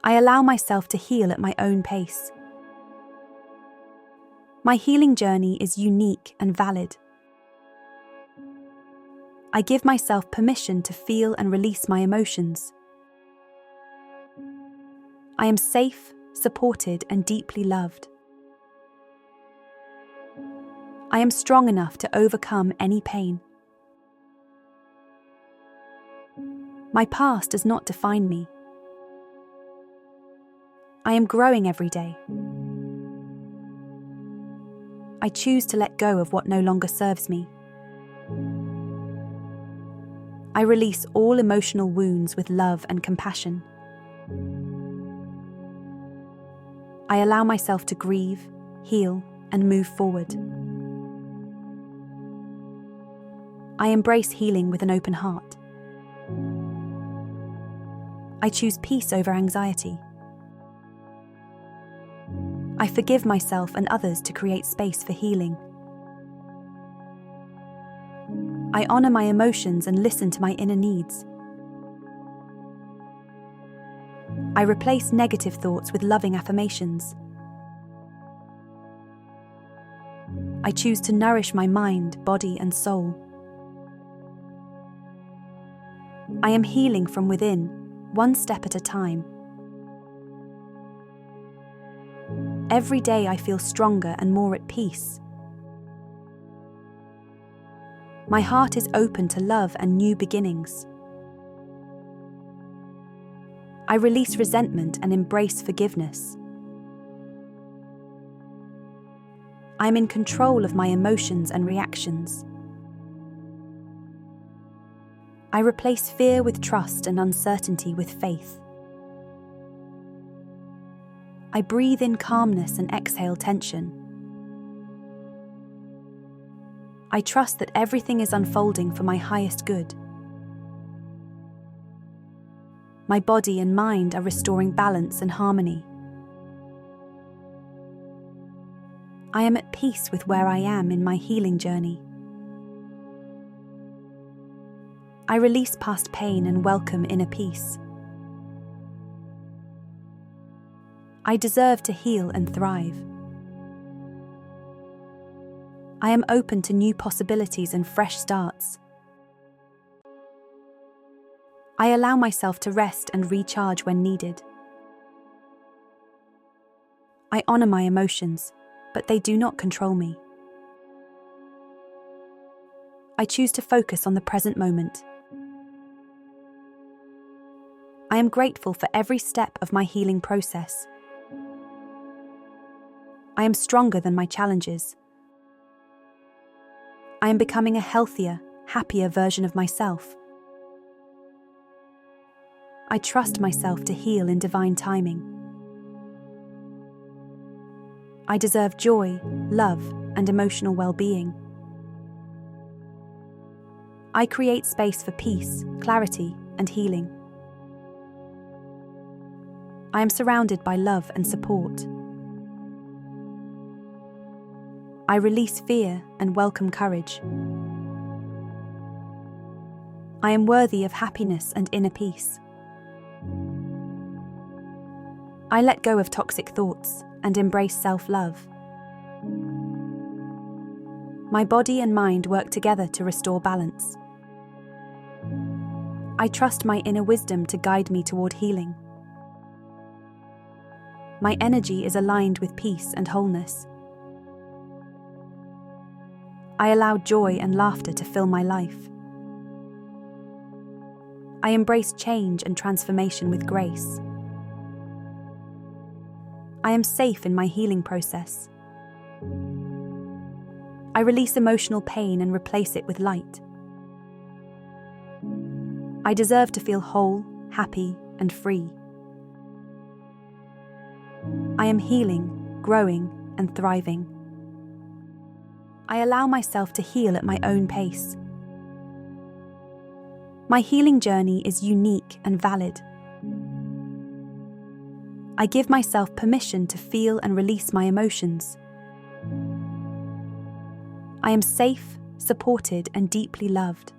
I allow myself to heal at my own pace. My healing journey is unique and valid. I give myself permission to feel and release my emotions. I am safe, supported, and deeply loved. I am strong enough to overcome any pain. My past does not define me. I am growing every day. I choose to let go of what no longer serves me. I release all emotional wounds with love and compassion. I allow myself to grieve, heal, and move forward. I embrace healing with an open heart. I choose peace over anxiety. I forgive myself and others to create space for healing. I honor my emotions and listen to my inner needs. I replace negative thoughts with loving affirmations. I choose to nourish my mind, body, and soul. I am healing from within, one step at a time. Every day I feel stronger and more at peace. My heart is open to love and new beginnings. I release resentment and embrace forgiveness. I am in control of my emotions and reactions. I replace fear with trust and uncertainty with faith. I breathe in calmness and exhale tension. I trust that everything is unfolding for my highest good. My body and mind are restoring balance and harmony. I am at peace with where I am in my healing journey. I release past pain and welcome inner peace. I deserve to heal and thrive. I am open to new possibilities and fresh starts. I allow myself to rest and recharge when needed. I honor my emotions, but they do not control me. I choose to focus on the present moment. I am grateful for every step of my healing process. I am stronger than my challenges. I am becoming a healthier, happier version of myself. I trust myself to heal in divine timing. I deserve joy, love, and emotional well-being. I create space for peace, clarity, and healing. I am surrounded by love and support. I release fear and welcome courage. I am worthy of happiness and inner peace. I let go of toxic thoughts and embrace self-love. My body and mind work together to restore balance. I trust my inner wisdom to guide me toward healing. My energy is aligned with peace and wholeness. I allow joy and laughter to fill my life. I embrace change and transformation with grace. I am safe in my healing process. I release emotional pain and replace it with light. I deserve to feel whole, happy, and free. I am healing, growing, and thriving. I allow myself to heal at my own pace. My healing journey is unique and valid. I give myself permission to feel and release my emotions. I am safe, supported, and deeply loved.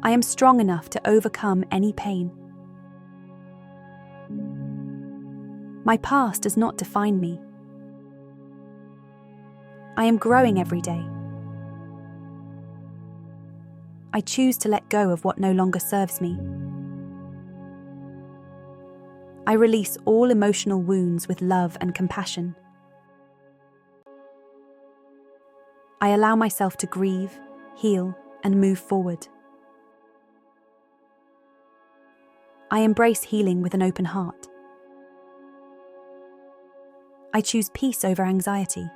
I am strong enough to overcome any pain. My past does not define me. I am growing every day. I choose to let go of what no longer serves me. I release all emotional wounds with love and compassion. I allow myself to grieve, heal, and move forward. I embrace healing with an open heart. I choose peace over anxiety.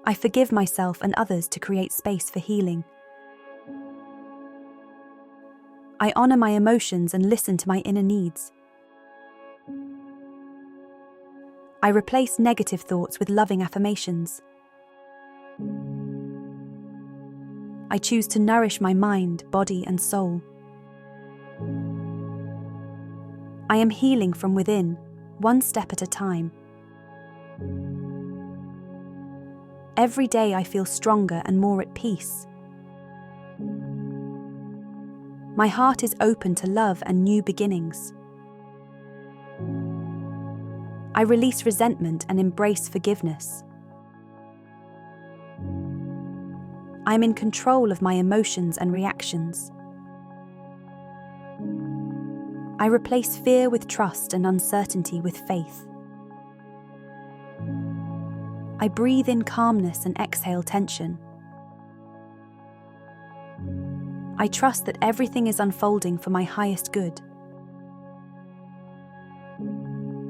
I forgive myself and others to create space for healing. I honor my emotions and listen to my inner needs. I replace negative thoughts with loving affirmations. I choose to nourish my mind, body, and soul. I am healing from within, one step at a time. Every day I feel stronger and more at peace. My heart is open to love and new beginnings. I release resentment and embrace forgiveness. I am in control of my emotions and reactions. I replace fear with trust and uncertainty with faith. I breathe in calmness and exhale tension. I trust that everything is unfolding for my highest good.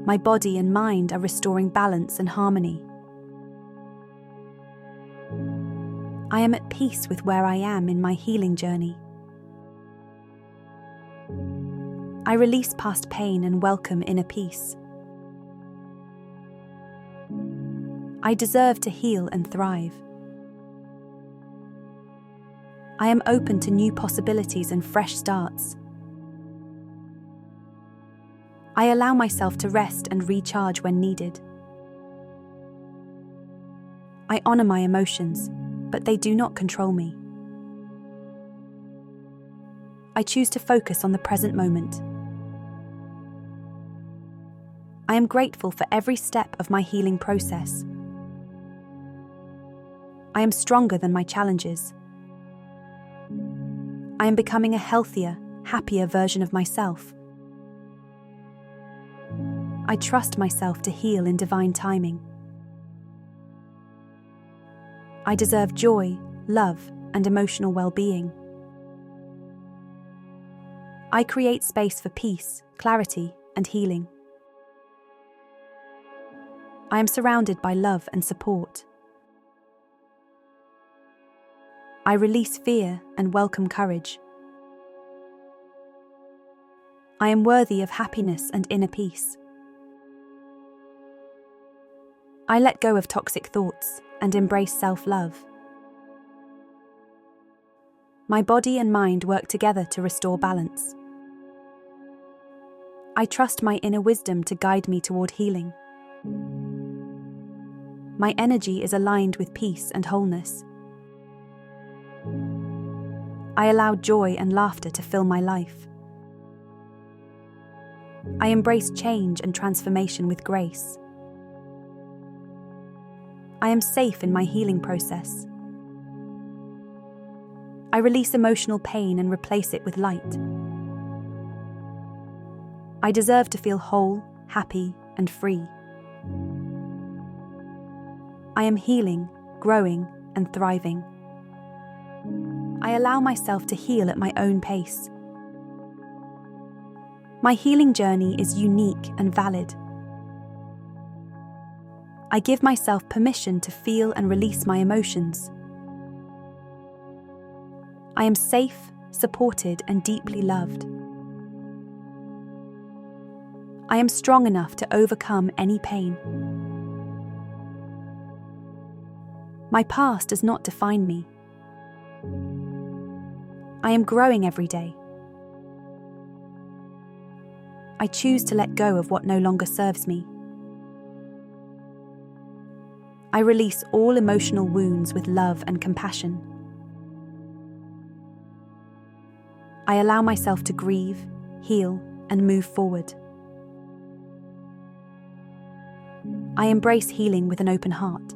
My body and mind are restoring balance and harmony. I am at peace with where I am in my healing journey. I release past pain and welcome inner peace. I deserve to heal and thrive. I am open to new possibilities and fresh starts. I allow myself to rest and recharge when needed. I honor my emotions, but they do not control me. I choose to focus on the present moment. I am grateful for every step of my healing process. I am stronger than my challenges. I am becoming a healthier, happier version of myself. I trust myself to heal in divine timing. I deserve joy, love, and emotional well-being. I create space for peace, clarity, and healing. I am surrounded by love and support. I release fear and welcome courage. I am worthy of happiness and inner peace. I let go of toxic thoughts and embrace self-love. My body and mind work together to restore balance. I trust my inner wisdom to guide me toward healing. My energy is aligned with peace and wholeness. I allow joy and laughter to fill my life. I embrace change and transformation with grace. I am safe in my healing process. I release emotional pain and replace it with light. I deserve to feel whole, happy, and free. I am healing, growing, and thriving. I allow myself to heal at my own pace. My healing journey is unique and valid. I give myself permission to feel and release my emotions. I am safe, supported, and deeply loved. I am strong enough to overcome any pain. My past does not define me. I am growing every day. I choose to let go of what no longer serves me. I release all emotional wounds with love and compassion. I embrace healing, calmness, and joy. I release all emotional wounds with love and compassion. I allow myself to grieve, heal, and move forward. I choose to focus on the present moment. I am grateful for every step of my healing process. I choose to focus on the present moment. I release all emotional wounds with love and compassion. I release all emotional wounds with love and compassion. I release all emotional wounds with love and compassion. I allow myself to grieve, heal, and move forward. I embrace healing with an open heart.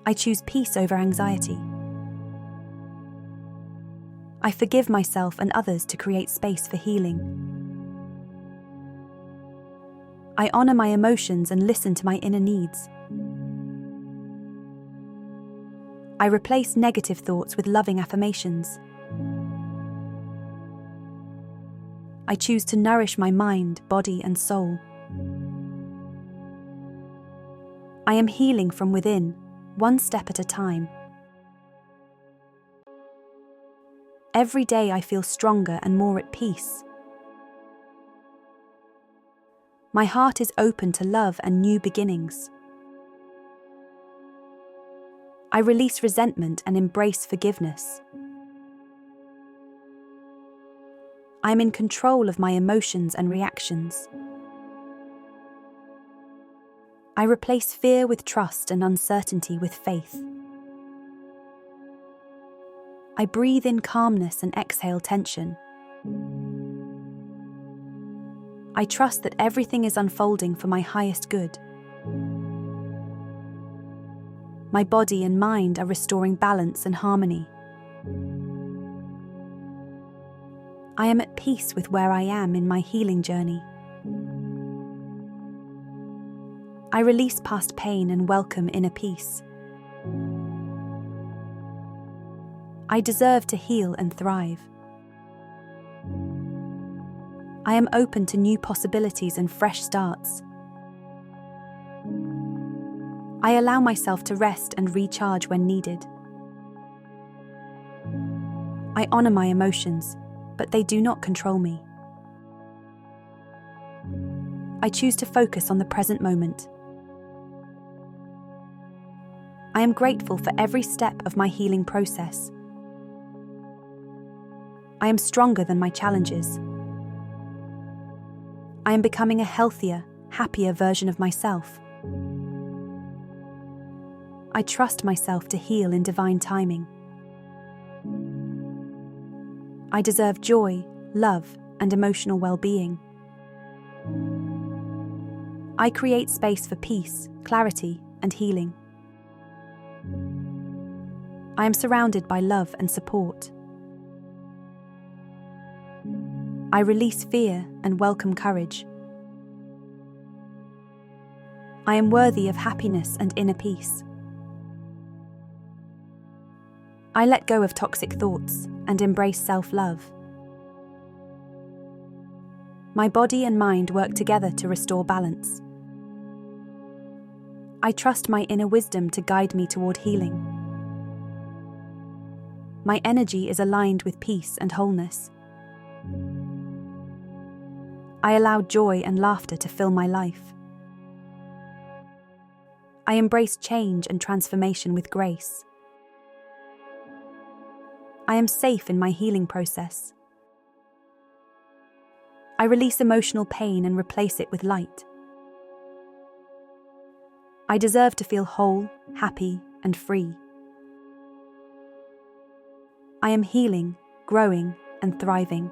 I choose peace over anxiety. I forgive myself and others to create space for healing. I honor my emotions and listen to my inner needs. I replace negative thoughts with loving affirmations. I choose to nourish my mind, body, and soul. I am healing from within, one step at a time. Every day I feel stronger and more at peace. My heart is open to love and new beginnings. I release resentment and embrace forgiveness. I am in control of my emotions and reactions. I replace fear with trust and uncertainty with faith. I breathe in calmness and exhale tension. I trust that everything is unfolding for my highest good. My body and mind are restoring balance and harmony. I am at peace with where I am in my healing journey. I release past pain and welcome inner peace. I deserve to heal and thrive. I am open to new possibilities and fresh starts. I allow myself to rest and recharge when needed. I honor my emotions, but they do not control me. I choose to focus on the present moment. I am grateful for every step of my healing process. I am stronger than my challenges. I am becoming a healthier, happier version of myself. I trust myself to heal in divine timing. I deserve joy, love, and emotional well-being. I create space for peace, clarity, and healing. I am surrounded by love and support. I release fear and welcome courage. I am worthy of happiness and inner peace. I let go of toxic thoughts and embrace self-love. My body and mind work together to restore balance. I trust my inner wisdom to guide me toward healing. My energy is aligned with peace and wholeness. I allow joy and laughter to fill my life. I embrace change and transformation with grace. I am safe in my healing process. I release emotional pain and replace it with light. I deserve to feel whole, happy, and free. I am healing, growing, and thriving.